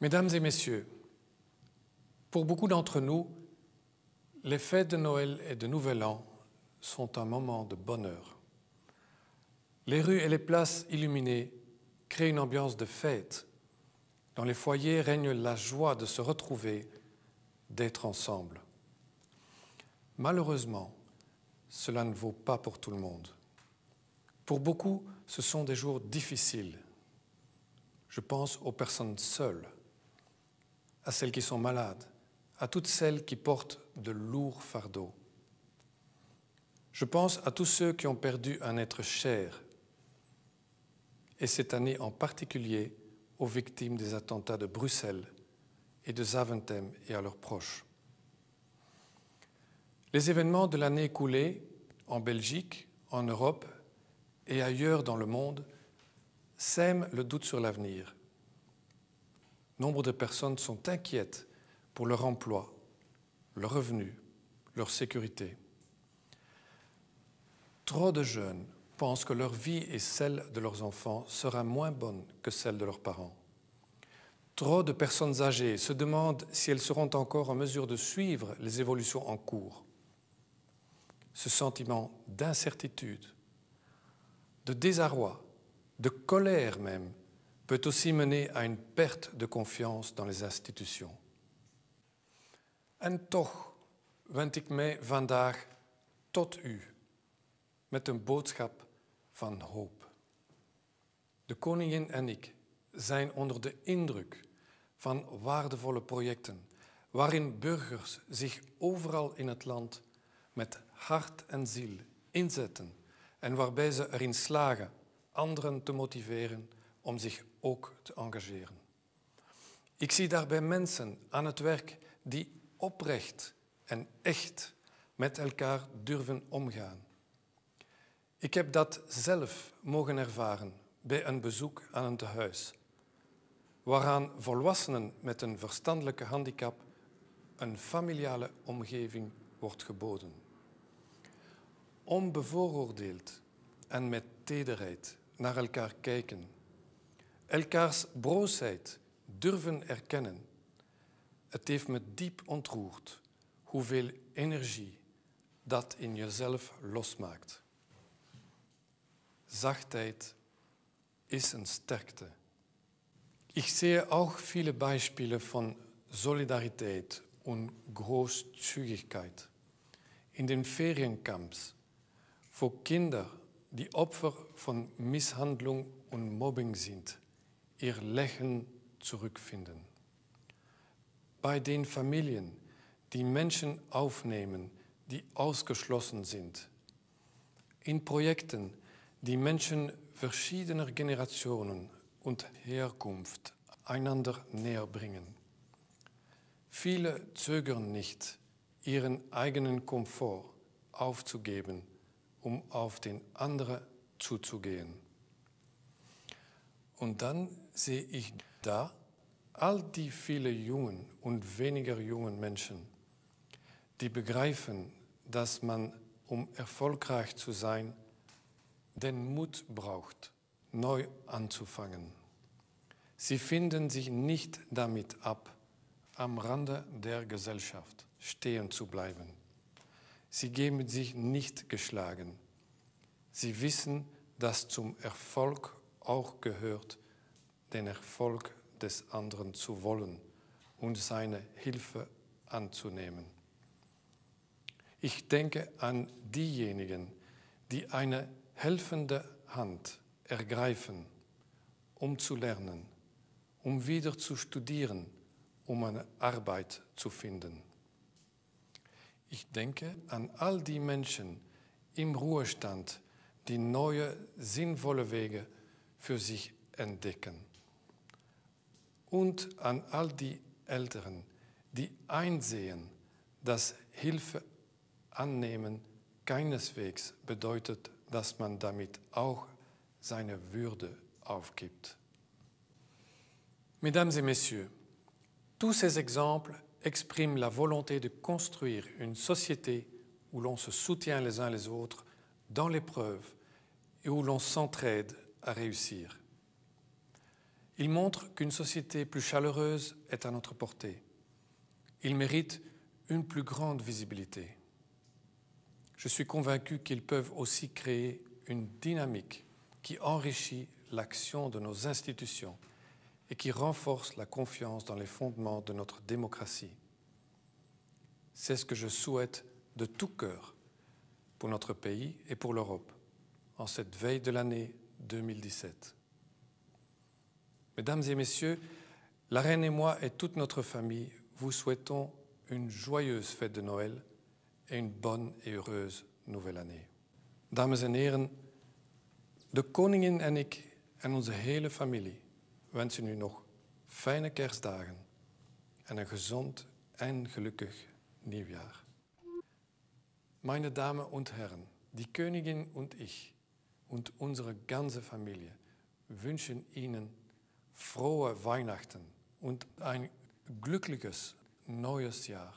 Mesdames et messieurs, pour beaucoup d'entre nous, les fêtes de Noël et de Nouvel An sont un moment de bonheur. Les rues et les places illuminées créent une ambiance de fête. Dans les foyers règne la joie de se retrouver, d'être ensemble. Malheureusement, cela ne vaut pas pour tout le monde. Pour beaucoup, ce sont des jours difficiles. Je pense aux personnes seules, à celles qui sont malades, à toutes celles qui portent de lourds fardeaux. Je pense à tous ceux qui ont perdu un être cher, et cette année en particulier aux victimes des attentats de Bruxelles et de Zaventem et à leurs proches. Les événements de l'année écoulée, en Belgique, en Europe et ailleurs dans le monde, sèment le doute sur l'avenir. Nombre de personnes sont inquiètes pour leur emploi, leurs revenus, leur sécurité. Trop de jeunes pensent que leur vie et celle de leurs enfants sera moins bonne que celle de leurs parents. Trop de personnes âgées se demandent si elles seront encore en mesure de suivre les évolutions en cours. Ce sentiment d'incertitude, de désarroi, de colère même, peut aussi mener à une perte de confiance dans les institutions. En toch wend ik mij vandaag tot u met een boodschap van hoop. De koningin en ik zijn onder de indruk van waardevolle projecten waarin burgers zich overal in het land met hart en ziel inzetten en waarbij ze erin slagen anderen te motiveren om zich ook te engageren. Ik zie daarbij mensen aan het werk die oprecht en echt met elkaar durven omgaan. Ik heb dat zelf mogen ervaren bij een bezoek aan een tehuis, waaraan volwassenen met een verstandelijke handicap een familiale omgeving wordt geboden. Onbevooroordeeld en met tederheid naar elkaar kijken, elkaars broosheid durven erkennen. Het heeft me diep ontroerd hoeveel energie dat in jezelf losmaakt. Zachtheid ist eine Stärke. Ich sehe auch viele Beispiele von Solidarität und Großzügigkeit in den Feriencamps, wo Kinder, die Opfer von Misshandlung und Mobbing sind, ihr Lächeln zurückfinden. Bei den Familien, die Menschen aufnehmen, die ausgeschlossen sind. In Projekten, die Menschen verschiedener Generationen und Herkunft einander näher bringen. Viele zögern nicht, ihren eigenen Komfort aufzugeben, um auf den anderen zuzugehen. Und dann sehe ich da all die vielen jungen und weniger jungen Menschen, die begreifen, dass man, um erfolgreich zu sein, den Mut braucht, neu anzufangen. Sie finden sich nicht damit ab, am Rande der Gesellschaft stehen zu bleiben. Sie geben sich nicht geschlagen. Sie wissen, dass zum Erfolg auch gehört, den Erfolg des anderen zu wollen und seine Hilfe anzunehmen. Ich denke an diejenigen, die eine helfende Hand ergreifen, um zu lernen, um wieder zu studieren, um eine Arbeit zu finden. Ich denke an all die Menschen im Ruhestand, die neue, sinnvolle Wege für sich entdecken. Und an all die Älteren, die einsehen, dass Hilfe annehmen keineswegs bedeutet, dass man damit auch seine Würde aufgibt. Mesdames et messieurs, tous ces exemples expriment la volonté de construire une société où l'on se soutient les uns les autres dans l'épreuve et où l'on s'entraide à réussir. Ils montrent qu'une société plus chaleureuse est à notre portée. Ils méritent une plus grande visibilité. Je suis convaincu qu'ils peuvent aussi créer une dynamique qui enrichit l'action de nos institutions et qui renforce la confiance dans les fondements de notre démocratie. C'est ce que je souhaite de tout cœur pour notre pays et pour l'Europe en cette veille de l'année 2017. Mesdames et messieurs, la reine et moi et toute notre famille vous souhaitons une joyeuse fête de Noël et une bonne et heureuse nouvelle année. Dames en heren, de koningin en ik en onze hele familie wensen u nog fijne kerstdagen en een gezond en gelukkig nieuwjaar. Meine Damen und Herren, die Königin und ich und unsere ganze Familie wünschen Ihnen frohe Weihnachten und ein glückliches neues Jahr.